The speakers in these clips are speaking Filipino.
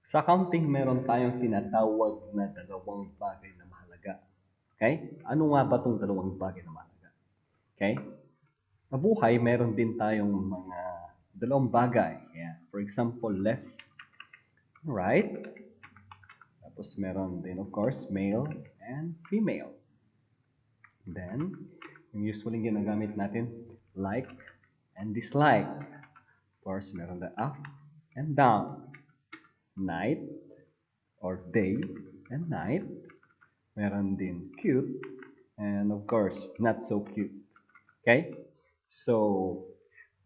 Sa accounting, meron tayong tinatawag na dalawang bagay na mahalaga. Okay? Ano nga ba itong dalawang bagay na mahalaga? Okay? Sa buhay, meron din tayong mga dalawang bagay. Yeah. For example, left, right. Tapos meron din, of course, male and female. Then, yung usually ginagamit natin, like and dislike. Of course, meron na up and down. Night or day and night. Meron din cute and of course, not so cute. Okay? So,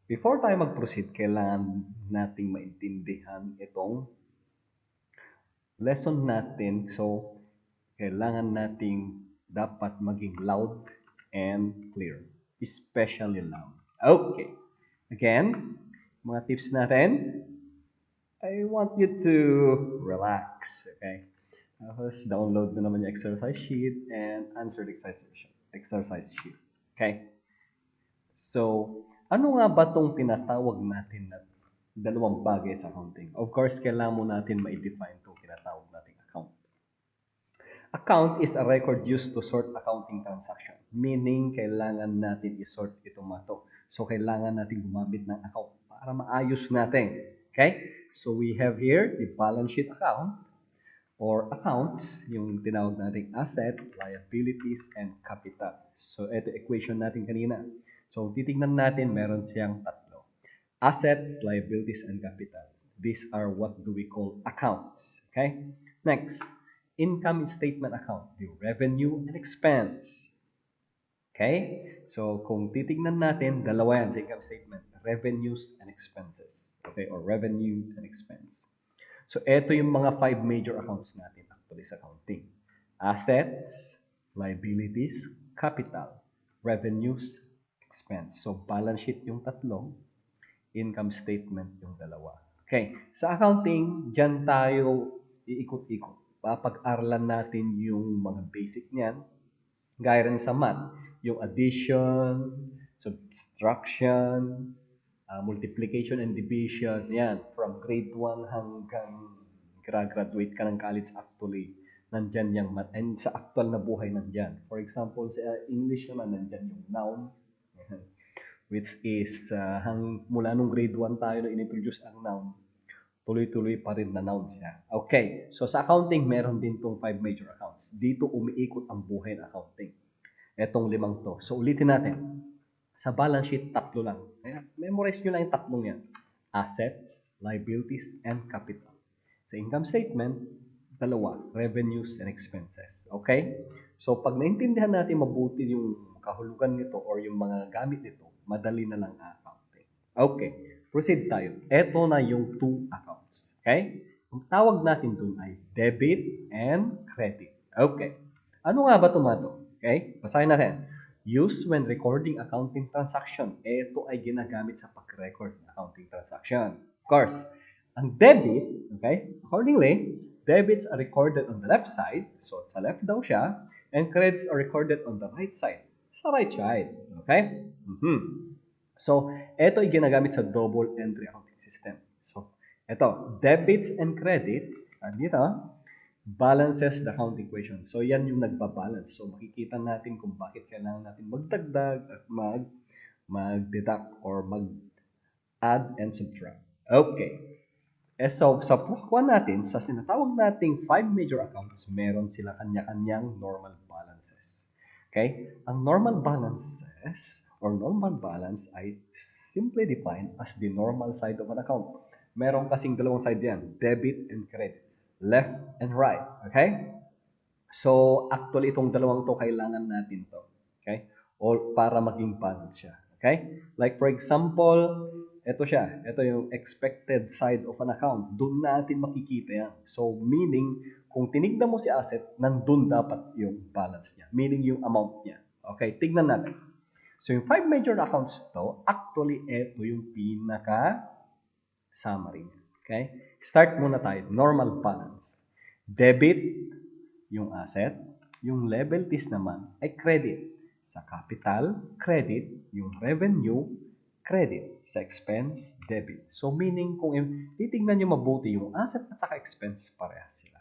before tayo mag-proceed, kailangan nating maintindihan itong lesson natin. So, kailangan nating dapat maging loud and clear. Especially loud. Okay. Again, mga tips natin, I want you to relax. Okay? Tapos, download mo naman yung exercise sheet and answer the exercise sheet. Okay? So, ano nga ba itong tinatawag natin na dalawang bagay sa accounting? Of course, kailangan mo natin ma-define itong tinatawag nating account. Account is a record used to sort accounting transaction. Meaning, kailangan natin i-sort itong mga to. So, kailangan natin gumamit ng account para maayos natin. Okay? So, we have here the balance sheet account or accounts, yung tinawag nating asset, liabilities, and capital. So, ito equation natin kanina. So, titignan natin, meron siyang tatlo. Assets, liabilities, and capital. These are what do we call accounts. Okay? Next, income statement account, the revenue and expense. Okay? So, kung titignan natin, dalawa yan sa income statement, revenues and expenses. Okay? Or revenue and expense. So, ito yung mga 5 major accounts natin actually sa accounting. Assets, liabilities, capital, revenues, expense. So, balance sheet yung tatlo, income statement yung dalawa. Okay, sa accounting, dyan tayo iikot-ikot. Papag-aralan natin yung mga basic niyan. Gaya rin sa math, yung addition, subtraction, multiplication and division, yan, from grade 1 hanggang graduate ka ng college actually, nandyan yung math. And sa actual na buhay nandyan. For example, sa English naman, nandyan yung noun, which is mula nung grade 1 tayo na inintroduce ang noun, tuloy-tuloy pa rin na noun siya. Okay, so sa accounting, meron din tong 5 major accounts. Dito umiikot ang buhay ng accounting. Etong limang to. So ulitin natin. Sa balance sheet, tatlo lang. Kaya memorize nyo lang yung tatlong yan. Assets, liabilities, and capital. Sa income statement, dalawa, revenues and expenses. Okay? So pag naintindihan natin mabuti yung kahulugan nito or yung mga gamit nito, madali na lang accounting. Okay, proceed tayo. Ito na yung two accounts. Okay? Ang tawag natin dun ay debit and credit. Okay. Ano nga ba ito? Okay? Basahin natin. Used when recording accounting transaction. Ito ay ginagamit sa pag-record ng accounting transaction. Of course, ang debit, okay, accordingly, debits are recorded on the left side, so sa left daw siya, and credits are recorded on the right side, sa right side. Okay? So, ito ay ginagamit sa double entry accounting system. So, ito, debits and credits, sabi dito, balances the account equation. So, yan yung nagbabalance. So, makikita natin kung bakit kailangan natin magdagdag at mag-deduct or mag-add and subtract. Okay. So, sa kuha natin, sa sinatawag nating 5 major accounts, meron sila kanya-kanyang normal balances. Okay? Ang normal balances or normal balance ay simply defined as the normal side of an account. Meron kasing dalawang side yan, debit and credit, left and right. Okay? So, actually, itong dalawang to, kailangan natin to. Okay? O para maging balance siya. Okay? Like for example, ito siya. Ito yung expected side of an account. Doon natin makikita yan. So, meaning, kung tinignan mo si asset, nandun dapat yung balance niya. Meaning yung amount niya. Okay? Tignan natin. So, yung 5 major accounts to, actually, ito yung pinaka-summary niya. Okay? Start muna tayo. Normal balance. Debit, yung asset. Yung liabilities naman ay credit. Sa capital, credit. Yung revenue, credit. Sa expense, debit. So meaning kung titingnan nyo mabuti yung asset at saka expense, parehas sila.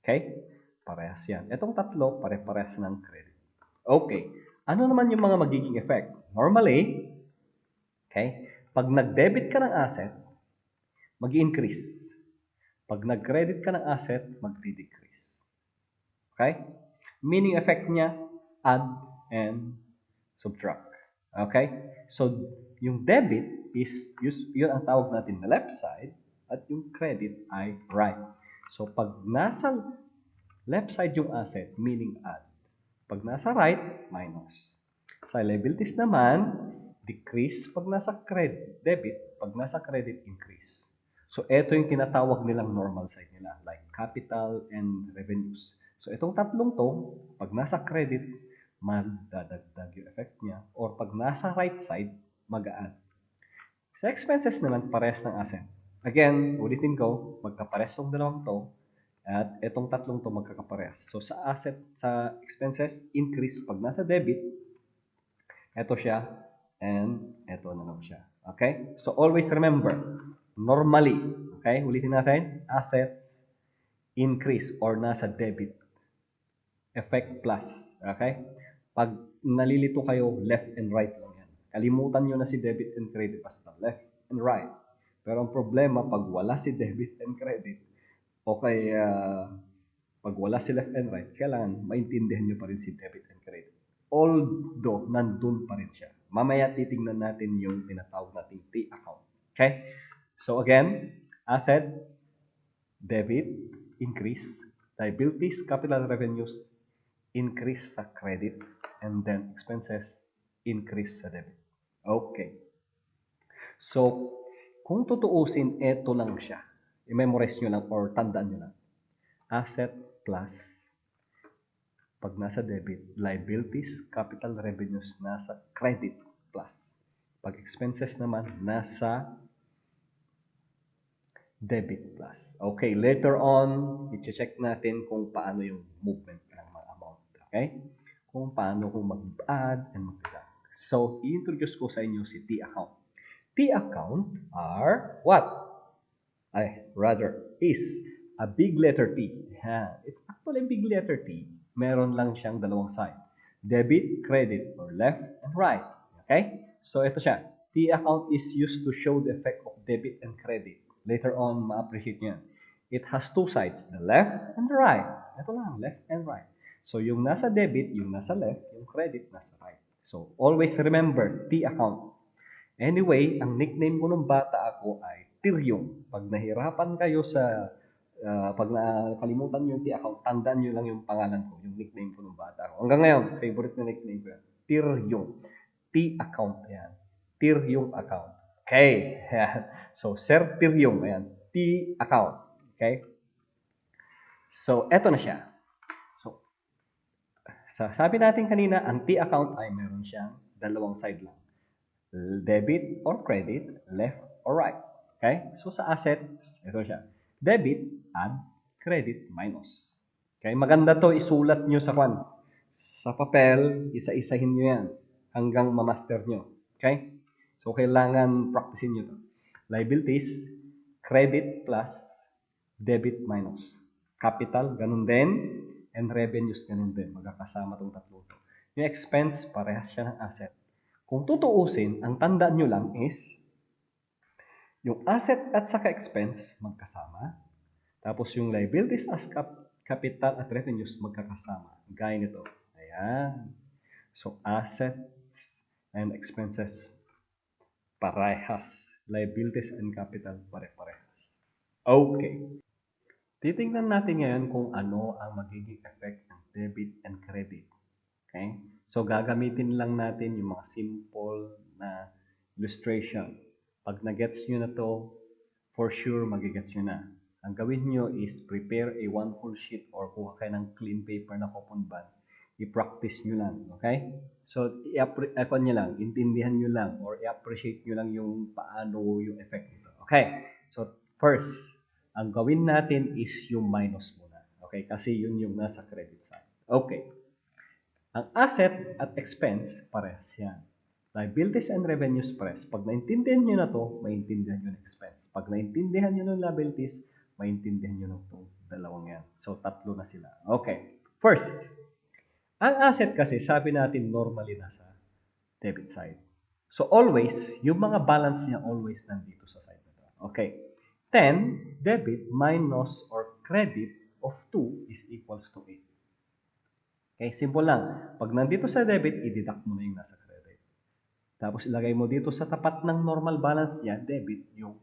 Okay? Parehas yan. Itong tatlo, pare-parehas ng credit. Okay. Ano naman yung mga magiging effect? Normally, okay, pag nag-debit ka ng asset, mag-increase. Pag nag-credit ka ng asset, mag-decrease. Okay? Meaning effect niya, add and subtract. Okay? So, yung debit is, yun ang tawag natin na left side, at yung credit ay right. So, pag nasa left side yung asset, meaning add. Pag nasa right, minus. Sa liabilities naman, decrease pag nasa credit, debit, pag nasa credit, increase. So, ito yung tinatawag nilang normal side nila, like capital and revenues. So, itong tatlong to, pag nasa credit, magdadagdag yung effect niya. Or pag nasa right side, mag-add. Sa expenses naman, pares ng asset. Again, ulitin ko, magkapares tong dalawang to, at itong tatlong to magkakaparehas. So sa asset, sa expenses, increase pag nasa debit, ito siya, and ito na lang siya. Okay? So always remember, normally, okay, ulitin natin, assets, increase or nasa debit, effect plus. Okay? Pag nalilito kayo, left and right lang yan. Kalimutan nyo na si debit and credit, basta left and right. Pero ang problema, pag wala si debit and credit, o kaya pag wala si left and right, kailangan maintindihan nyo pa rin si debit and credit. Although, nandun pa rin siya. Mamaya titingnan natin yung tinatawag nating T account. Okay? So again, asset, debit, increase. Liabilities, capital revenues, increase sa credit. And then expenses, increase sa debit. Okay. So, kung tutuusin, ito lang siya. I-memorize nyo lang or tandaan nyo lang. Asset plus, pag nasa debit, liabilities, capital revenues, nasa credit plus. Pag expenses naman, nasa debit plus. Okay, later on, i-check natin kung paano yung movement ng mga amount. Okay? Kung paano kung mag-add and mag-deduct. So, i-introduce ko sa inyo si T account. T account are what? Is a big letter T. Yeah, it's actually a big letter T. Meron lang siyang dalawang side. Debit, credit, or left and right. Okay? So, ito siya. T account is used to show the effect of debit and credit. Later on, ma-appreciate nyo yan. It has two sides, the left and the right. Ito lang, left and right. So, yung nasa debit, yung nasa left, yung credit, nasa right. So, always remember, T account. Anyway, ang nickname ko nung bata ako ay Tiryong. Pag nahirapan kayo sa, pag nakalimutan nyo yung T-account, tandaan nyo lang yung pangalan ko, yung nickname ko nung bata ako. Hanggang ngayon, favorite na nickname ko yan. Tiryong. T-account. Ayan. Tiryong account. Okay. Ayan. So, Sir Tiryong. Ayan. T-account. Okay. So, eto na siya. So, sabi natin kanina, ang T-account ay meron siyang dalawang side lang. Debit or credit, left or right. Okay? So sa assets, ito siya. Debit, add, credit, minus. Okay? Maganda to isulat nyo sa papel, isa-isahin nyo yan hanggang ma-master nyo. Okay? So kailangan practicein nyo to. Liabilities, credit plus, debit minus. Capital, ganun din. And revenues, ganun din. Magkakasama itong tatlo to. Yung expense, parehas siya ng asset. Kung tutuusin, ang tandaan nyo lang is yung asset at saka expense magkasama. Tapos yung liabilities as capital at revenues magkakasama. Gaya nito. Ayan. So assets and expenses parehas. Liabilities and capital pare-parehas. Okay. Titingnan natin ngayon kung ano ang magiging effect ng debit and credit. Okay? So, gagamitin lang natin yung mga simple na illustration. Pag na-gets nyo na to, for sure, magigets nyo na. Ang gawin nyo is prepare a one whole sheet or kuha kayo ng clean paper na coupon band. I-practice nyo lang. Okay? So, nyo lang, intindihan nyo lang, or i-appreciate nyo lang yung paano yung effect nito. Okay? So, first, ang gawin natin is yung minus muna. Okay? Kasi yun yung nasa credit side. Okay. Ang asset at expense, parehas yan. Liabilities and revenue spreads. Pag naintindihan nyo na to, maintindihan nyo ng expense. Pag naintindihan nyo ng liabilities, maintindihan nyo ng itong dalawang yan. So, tatlo na sila. Okay. First, ang asset kasi, sabi natin normally nasa debit side. So, always, yung mga balance niya always nandito sa side na to. Okay. 10, debit minus or credit of 2 is equals to 8. Okay, simple lang. Pag nandito sa debit, i-deduct mo na yung nasa credit. Tapos ilagay mo dito sa tapat ng normal balance niya, debit yung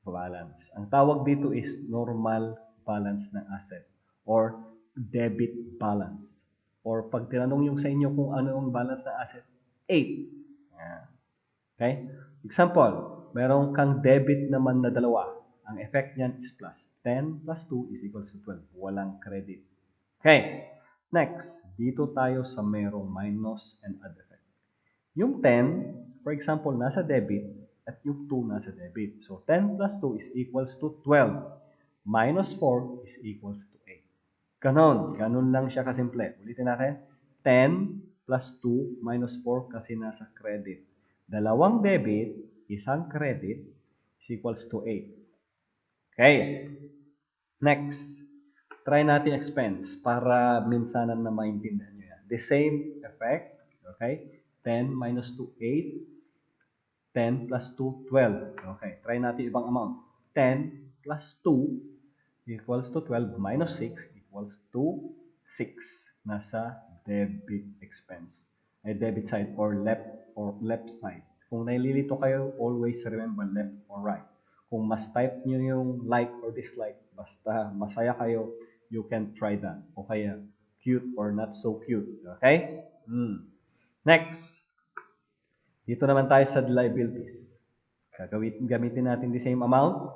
balance. Ang tawag dito is normal balance ng asset or debit balance. Or pag tinanong yung sa inyo kung ano yung balance ng asset, 8. Okay? Example, meron kang debit naman na dalawa. Ang effect niyan is plus. 10 plus 2 is equals to 12. Walang credit. Okay. Next, dito tayo sa merong minus and add effect. Yung 10, for example, nasa debit at yung 2 nasa debit. So, 10 plus 2 is equals to 12. Minus 4 is equals to 8. Ganon. Ganon lang siya kasimple. Ulitin natin. 10 plus 2 minus 4 kasi nasa credit. Dalawang debit, isang credit is equals to 8. Okay. Next, try natin expense para minsanan na maintindihan nyo yan. The same effect. Okay. 10 minus 2, 8. 10 plus 2, 12. Okay, try natin ibang amount. 10 plus 2 equals to 12 minus 6 equals to 6. Nasa debit expense. Ay debit side or left side. Kung naililito kayo, always remember left or right. Kung mas type nyo yung like or dislike, basta masaya kayo, you can try that. O kaya, cute or not so cute. Okay? Next. Dito naman tayo sa liabilities. Gamitin natin the same amount.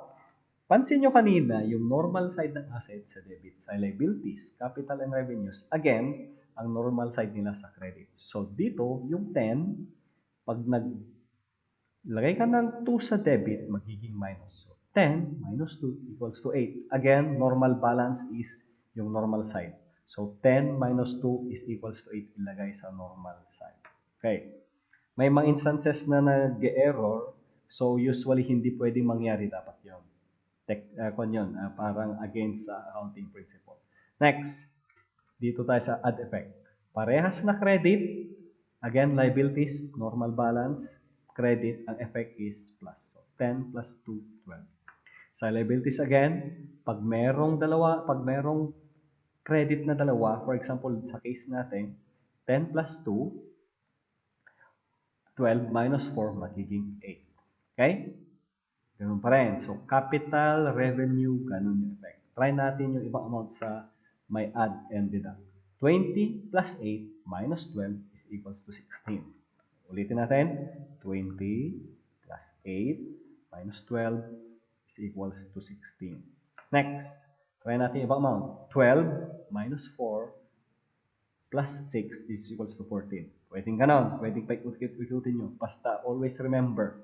Pansin nyo kanina, yung normal side ng asset sa debit, sa liabilities, capital and revenues, again, ang normal side nila sa credit. So, dito, yung 10, pag naglagay ka ng 2 sa debit, magiging minus. So, 10 minus 2 equals to 8. Again, normal balance is yung normal side. So, 10 minus 2 is equals to 8 ilagay sa normal side. Okay. May mga instances na nag-error, so usually hindi pwedeng mangyari dapat yun. Parang against sa accounting principle. Next, dito tayo sa add effect. Parehas na credit, again, liabilities, normal balance, credit, ang effect is plus. So, 10 plus 2, 12. Sa liabilities again, pag merong credit na dalawa, for example, sa case natin, 10 plus 2, 12 minus 4, magiging 8. Okay? Ganun pa rin. So, capital, revenue, ganun yung effect. Try natin yung ibang amount sa may add and deduct. 20 plus 8 minus 12 is equals to 16. Ulitin natin. 20 plus 8 minus 12 is equals to 16. Next, try natin yung ibang amount. 12 minus 4 plus 6 is equals to 14. Pwedeng ganon. Pwedeng paikot-ikutin nyo. Basta always remember,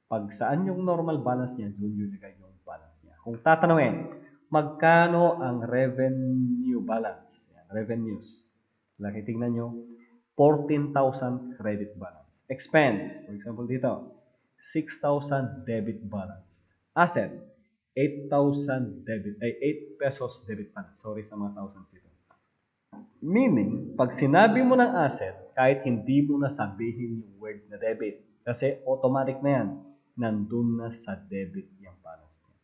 pag saan yung normal balance niya, doon yung nilagay yung balance niya. Kung tatanungin, magkano ang revenue balance? Yan, revenues. Laki tingnan nyo, 14,000 credit balance. Expense, for example dito, 6,000 debit balance. Asset, 8,000 8 pesos debit balance. Sorry sa mga thousands dito. Meaning, pag sinabi mo ng asset, kahit hindi mo na sabihin yung word na debit, kasi automatic na yan, nandun na sa debit yung balance niya.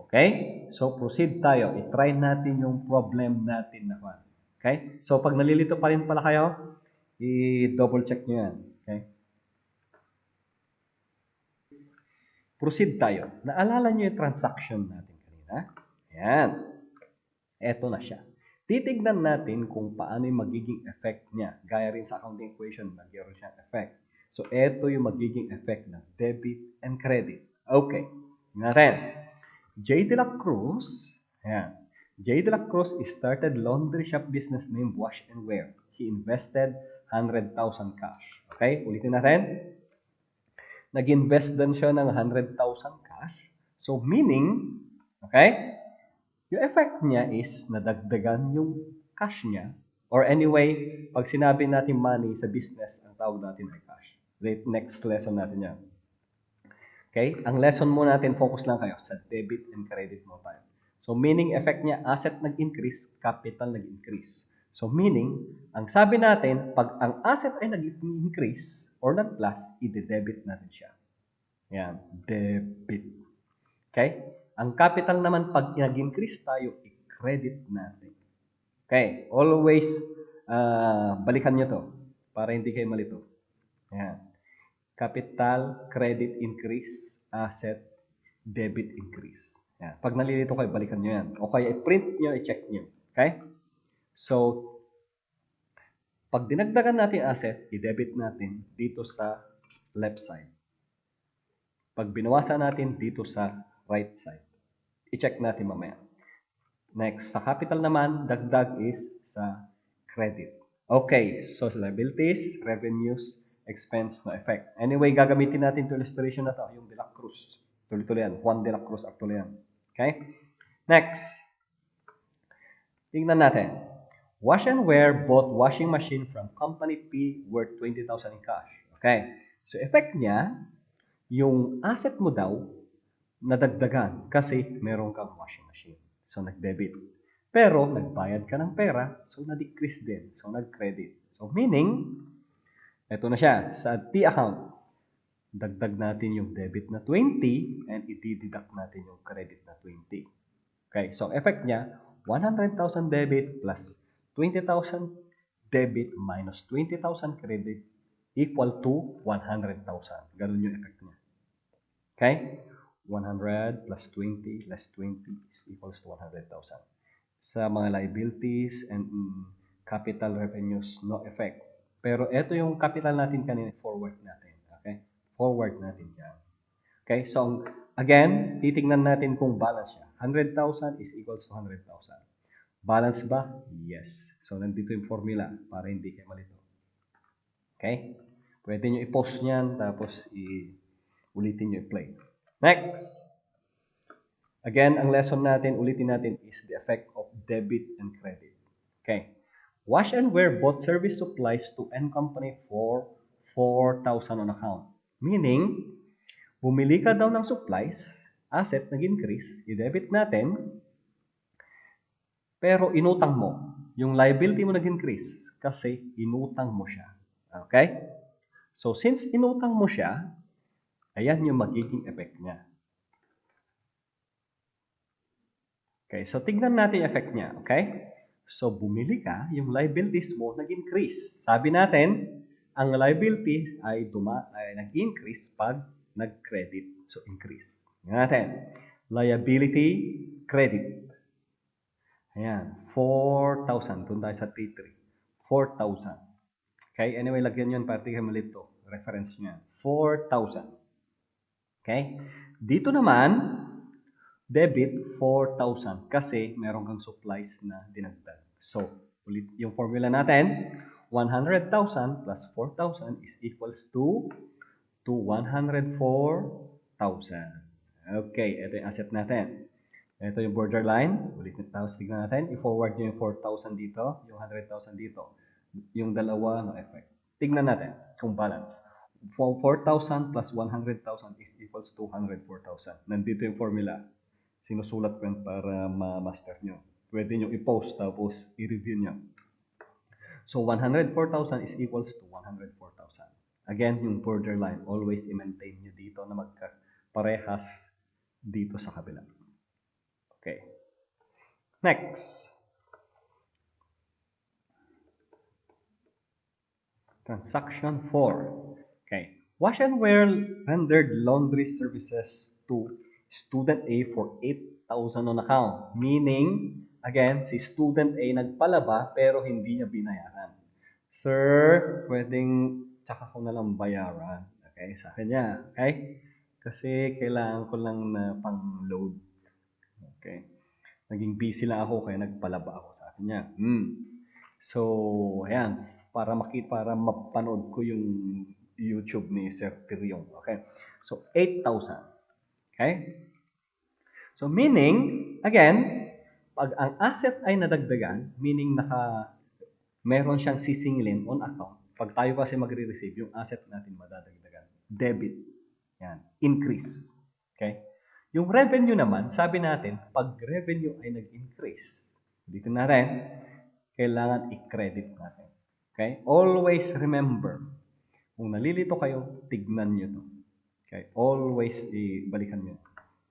Okay? So, proceed tayo. I-try natin yung problem natin na one. Okay? So, pag nalilito pa rin pala kayo, i-double check nyo yan. Okay? Proceed tayo. Naalala nyo yung transaction natin kanina? Ayan. Eto na siya. Titignan natin kung paano yung magiging effect niya. Gaya rin sa accounting equation, magiging siyang effect. So, ito yung magiging effect ng debit and credit. Okay. Tingnan natin. J. De La Cruz, ayan. J. De La Cruz started laundry shop business named Wash and Wear. He invested 100,000 cash. Okay, ulitin natin. Nag-invest din siya ng 100,000 cash. So, meaning, okay, yung effect niya is nadagdagan yung cash niya. Or anyway, pag sinabi natin money sa business, ang tawag natin ay cash. Next lesson natin yan. Okay? Ang lesson mo natin, focus lang kayo sa debit and credit mo tayo. So, meaning effect niya, asset nag-increase, capital nag-increase. So, meaning, ang sabi natin, pag ang asset ay nag-increase or nag-plus, i-debit natin siya. Yan, debit. Okay? Ang capital naman, pag nag-increase tayo, i-credit natin. Okay? Always, balikan nyo to para hindi kayo malito. Yan. Capital, credit increase, asset, debit increase. Yan. Pag nalilito kayo, balikan nyo yan. O kaya i-print nyo, i-check nyo. Okay? So, pag dinagdagan natin asset, i-debit natin dito sa left side. Pag binawasan natin dito sa right side. I-check natin mamaya. Next, sa capital naman, dagdag is sa credit. Okay, so sa liabilities, revenues, expense, no effect. Anyway, gagamitin natin ito illustration na to, yung De La Cruz. Tuloy-tuloy yan. Juan De La Cruz actually yan. Okay? Next, tingnan natin. Wash and wear bought washing machine from company P worth 20,000 in cash. Okay. So, effect niya, yung asset mo daw, nadagdagan kasi meron kang washing machine. So, nag-debit. Pero, nagbayad ka ng pera, so na-decrease din. So, nag-credit. So, meaning, eto na siya, sa T account, dagdag natin yung debit na 20 and i-deduct natin yung credit na 20. Okay, so effect niya, 100,000 debit plus 20,000 debit minus 20,000 credit equal to 100,000. Ganun yung effect niya. Okay? 100 plus 20 less 20 is equals to 100,000. Sa mga liabilities and capital revenues, no effect. Pero ito yung capital natin kanina, forward natin. Okay? Forward natin dyan. Okay? So, again, titingnan natin kung balance siya. 100,000 is equals to 100,000. Balance ba? Yes. So, nandito yung formula para hindi kayo malito. Okay? Pwede nyo i-post niyan, tapos ulitin nyo i-play. Next. Again, ang lesson natin, ulitin natin, is the effect of debit and credit. Okay. Wash and wear bought service supplies to N company for 4,000 on account. Meaning, bumili ka daw ng supplies, asset nag-increase, i-debit natin, pero inutang mo. Yung liability mo nag-increase kasi inutang mo siya. Okay? So, since inutang mo siya, ayan yung magiging effect niya. Okay, so tignan natin yung effect niya. Okay? So, bumili ka, yung liabilities mo nag-increase. Sabi natin, ang liabilities ay nag-increase pag nag-credit. So, increase. Tingnan natin. Liability, credit. Ayan, 4,000. Doon tayo sa T3. 4,000. Okay, anyway, lagyan nyo para di kayo malito. Reference nyo yan. 4,000. Okay? Dito naman, debit 4,000 kasi meron kang supplies na dinagdag. So, ulit yung formula natin, 100,000 plus 4,000 is equals to 104,000. Okay, ito yung asset natin. Ito yung borderline. Ulitin, tapos tignan natin. I-forward nyo yung 4,000 dito, yung 100,000 dito. Yung dalawa, no effect. Tignan natin kung balance. 4,000 plus 100,000 is equals to 104,000. Nandito yung formula. Sinusulat ko yan para ma-master nyo. Pwede nyo i-post tapos i-review nyo. So, 104,000 is equals to 104,000. Again, yung borderline, always i-maintain nyo dito na magkaparehas dito sa kabila. Okay. Next. Transaction 4. Okay. Wash and wear rendered laundry services to student A for 8,000 on account. Meaning, again, si student A nagpalaba pero hindi niya binayaran. Sir, pwedeng tsaka ko na lang bayaran. Okay, sa kanya. Okay? Kasi kailangan ko lang na pang-load. Okay. Naging busy lang ako kaya nagpalaba ako sa kanya. So, ayan, para mapanood ko yung YouTube ni Sir Tirion. Okay? So, 8,000. Okay? So, meaning, again, pag ang asset ay nadagdagan, meaning meron siyang sisingilin on account, Pag tayo kasi magre-receive, yung asset natin madadagdagan. Debit. Yan. Increase. Okay? Yung revenue naman, sabi natin, pag revenue ay nag-increase, dito na rin, kailangan i-credit natin. Okay? Always remember, kung nalilito kayo, tignan nyo to. Okay? Always ibalikan nyo.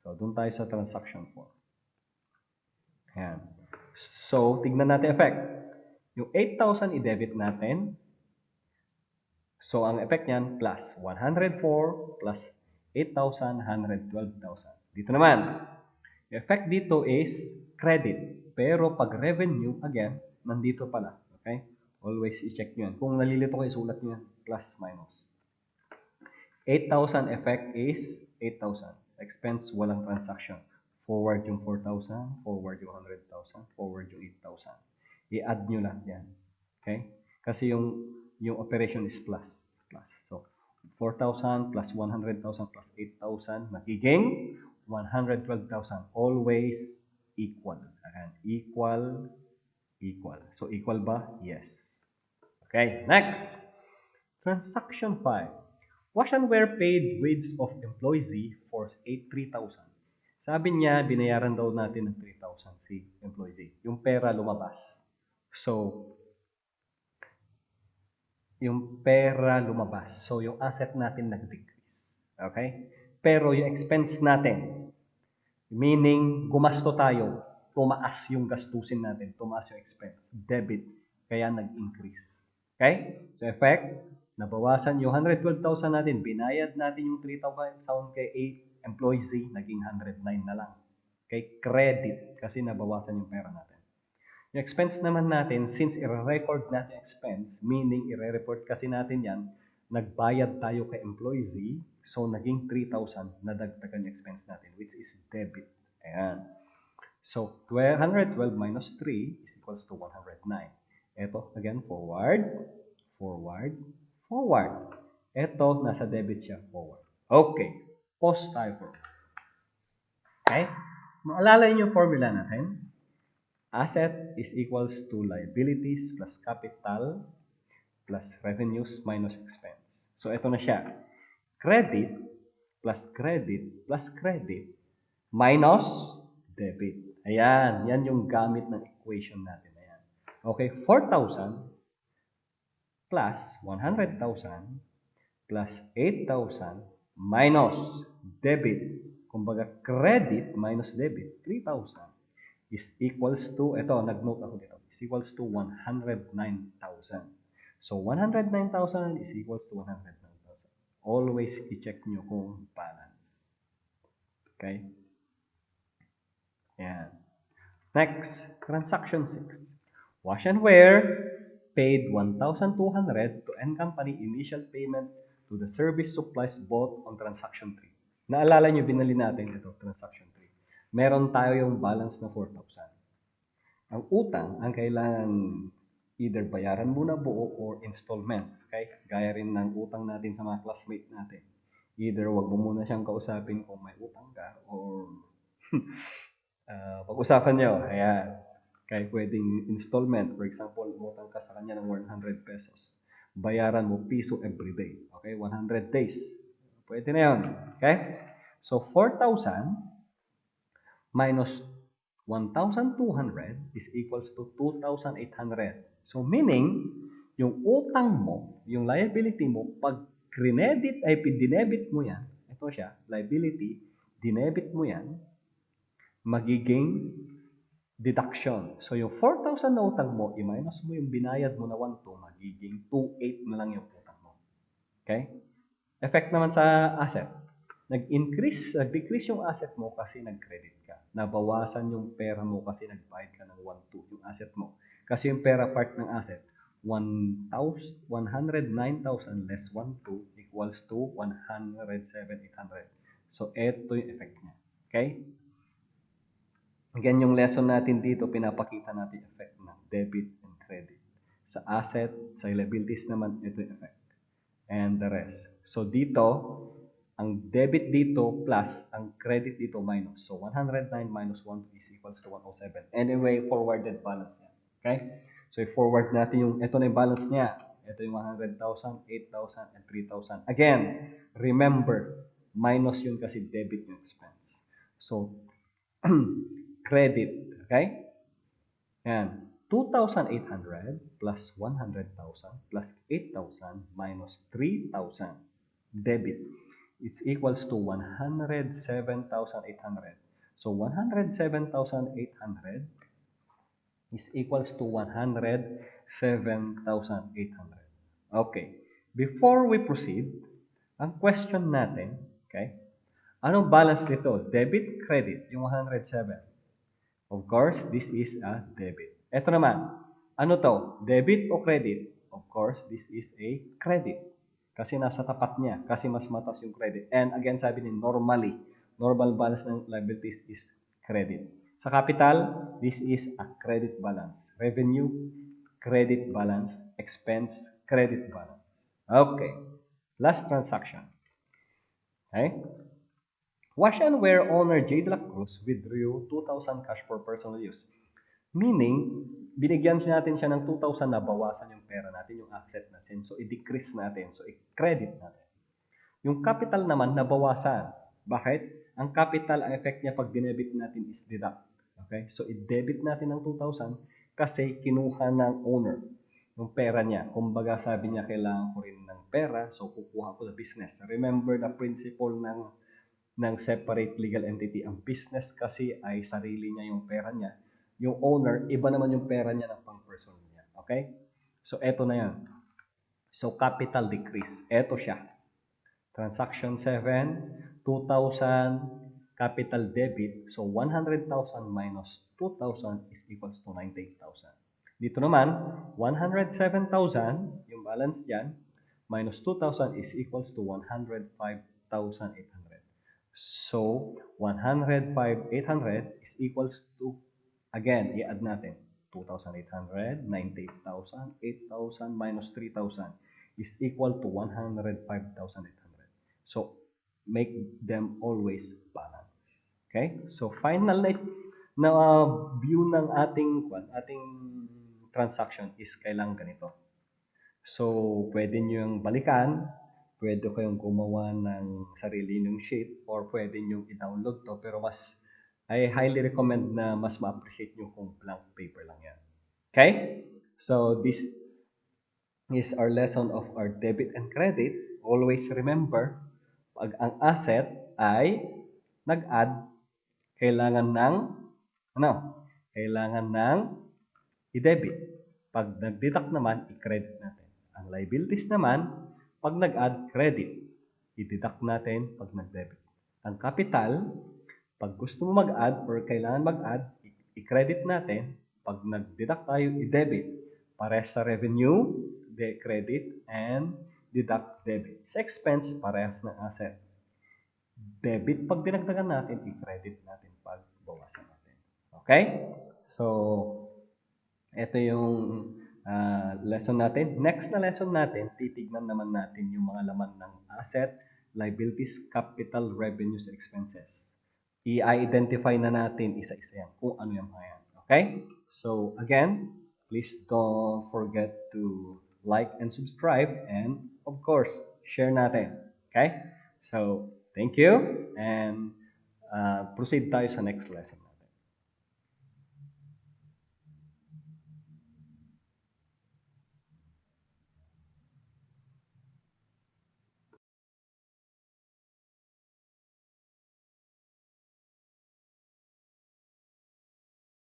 So, doon tayo sa transaction 4. Ayan. So, tignan natin effect. Yung 8,000 i-debit natin. So, ang effect niyan, plus 104 plus 8,000, 112,000. Dito naman, effect dito is credit. Pero pag revenue, again, nandito pala. Okay? Always i-check nyo yan. Kung nalilito kayo, isulat nyo yan. Plus, minus. 8,000 effect is 8,000. Expense, walang transaction. Forward yung 4,000, forward yung 100,000, forward yung 8,000. I-add nyo lang yan. Okay? Kasi yung operation is plus. So, 4,000 plus 100,000 plus 8,000 magiging 112,000. Always equal. Ayan. Equal. So, equal ba? Yes. Okay, next. Transaction 5. Wash and wear paid wage of employee for 3,000. Sabi niya, binayaran daw natin ng 3,000 si employee. Yung pera lumabas. So, yung pera lumabas. So, yung asset natin nag-decrease. Okay? Pero yung expense natin, meaning gumasto tayo, tumaas yung gastusin natin, tumaas yung expense, debit, kaya nag-increase. Okay? So, effect, nabawasan yung 112,000 natin, binayad natin yung 3,000 kay employee, naging 109 na lang. Okay? Credit, kasi nabawasan yung pera natin. Yung expense naman natin, since i-record natin expense, meaning i-report kasi natin yan, nagbayad tayo kay employee, so naging 3,000 na dagdagan yung expense natin, which is debit. Ayan. So, 112 minus 3 is equals to 109. Ito, again, forward, forward, forward. Ito, nasa debit siya, forward. Okay. Pause tayo for. Okay? Maalala niyo yung formula natin? Asset is equals to liabilities plus capital plus revenues minus expense. So, ito na siya. Credit plus credit plus credit minus debit. Ayan. Yan yung gamit ng equation natin. Ayan. Okay. 4,000 plus 100,000 plus 8,000 minus debit. Kumbaga, credit minus debit, 3,000 is equals to, ito, nag-note ako dito, is equals to 109,000. So, 109,000 is equals to 109,000. Always i-check nyo kung balance. Okay? Yan. Next, transaction 6. Wash and wear paid 1,200 to N Company initial payment to the service supplies bought on transaction 3. Naalala nyo, binali natin ito, transaction 3. Meron tayo yung balance na 4,000. Ang utang, ang kailangan either bayaran muna buo or installment. Okay? Gaya rin ng utang natin sa mga classmate natin. Either wag mo muna siyang kausapin kung may utang ka or pag-usapan nyo. Ayan. Kaya pwedeng installment. For example, utang ka sa kanya ng 100 pesos. Bayaran mo piso every day. Okay? 100 days. Pwede na yun. Okay? So, 4,000 minus 1,200 is equals to 2,800. So, meaning, yung utang mo, yung liability mo, pag credit ay dinebit mo yan, ito siya, liability, dinebit mo yan, magiging deduction. So, yung 4,000 na utang mo, i-minus mo yung binayad mo na 1,200, magiging 2,800 na lang yung utang mo. Okay? Effect naman sa asset. Nag-decrease yung asset mo kasi nag-credit ka. Nabawasan yung pera mo kasi nagbayad ka ng 1,200 yung asset mo. Kasi yung pera part ng asset, 109,000 less 1,200 equals to 107,800. So, ito yung effect niya. Okay? Again, yung lesson natin dito, pinapakita natin yung effect ng debit and credit. Sa asset, sa liabilities naman, ito yung effect. And the rest. So, dito, ang debit dito plus ang credit dito minus. So, 109 minus 1 is equals to 107. Anyway, forwarded balance niya. Okay? So, i-forward natin yung, ito na yung balance niya. Ito yung 100,000, 8,000, and 3,000. Again, remember, minus yun kasi debit yung expense. So, credit, okay? Yan. 2,800 plus 100,000 plus 8,000 minus 3,000 debit. It's equals to 107,800. So 107,800 is equals to 107,800. Okay. Before we proceed, ang question natin, okay, anong balance nito? Debit, credit, yung 107. Of course, this is a debit. Ito naman, ano to? Debit o credit? Of course, this is a credit. Kasi nasa tapat niya. Kasi mas matas yung credit. And again, sabi ni normally, normal balance ng liabilities is credit. Sa capital, this is a credit balance. Revenue, credit balance. Expense, credit balance. Okay. Last transaction. Okay? Wash and Wear owner J. De La Cruz withdrew 2,000 cash for personal use. Meaning, binigyan natin siya ng 2,000 na bawasan yung pera natin, yung asset natin. So, i-decrease natin. So, i-credit natin. Yung capital naman, nabawasan. Bakit? Ang capital, ang effect niya pag dinebit natin is deduct. Okay? So, i-debit natin ng 2,000 kasi kinuha ng owner yung pera niya. Kumbaga, sabi niya, kailangan ko rin ng pera, so kukuha ko sa business. Remember the principle ng separate legal entity. Ang business kasi ay sarili niya yung pera niya. Yung owner, iba naman yung pera niya ng pang-personal niya. Okay? So, eto na yan. So, capital decrease. Eto siya. Transaction 7, 2,000 capital debit. So, 100,000 minus 2,000 is equals to 98,000. Dito naman, 107,000, yung balance dyan, minus 2,000 is equals to 105,800. So, 105,800 is equals to, again, i-add natin, 2,800, 98,000, 8,000 minus 3,000 is equal to 105,800. So, make them always balance. Okay? So, final na view ng ating transaction is kailangan ganito. So, pwede nyo yung balikan, pwede kayong gumawa ng sarili nyong sheet, or pwede nyo i-download to, pero I highly recommend na mas ma-appreciate nyo kung blank paper lang yan. Okay? So, this is our lesson of our debit and credit. Always remember, pag ang asset ay nag-add, kailangan ng, ano? Kailangan ng i-debit. Pag nag-deduct naman, i-credit natin. Ang liabilities naman, pag nag-add, credit. I-deduct natin pag nag-debit. Ang capital, pag gusto mo mag-add or kailangan mag-add, i-credit natin. Pag nag-deduct tayo, i-debit. Parehas sa revenue, credit, and deduct debit. Sa expense, parehas ng asset. Debit pag dinagdagan natin, i-credit natin pag bawasan natin. Okay? So, ito yung lesson natin. Next na lesson natin, titignan naman natin yung mga laman ng asset, liabilities, capital, revenues, expenses. I-identify na natin isa-isa yan kung ano yung mga yan. Okay? So, again, please don't forget to like and subscribe, and of course, share natin. Okay? So, thank you, and proceed tayo sa next lesson.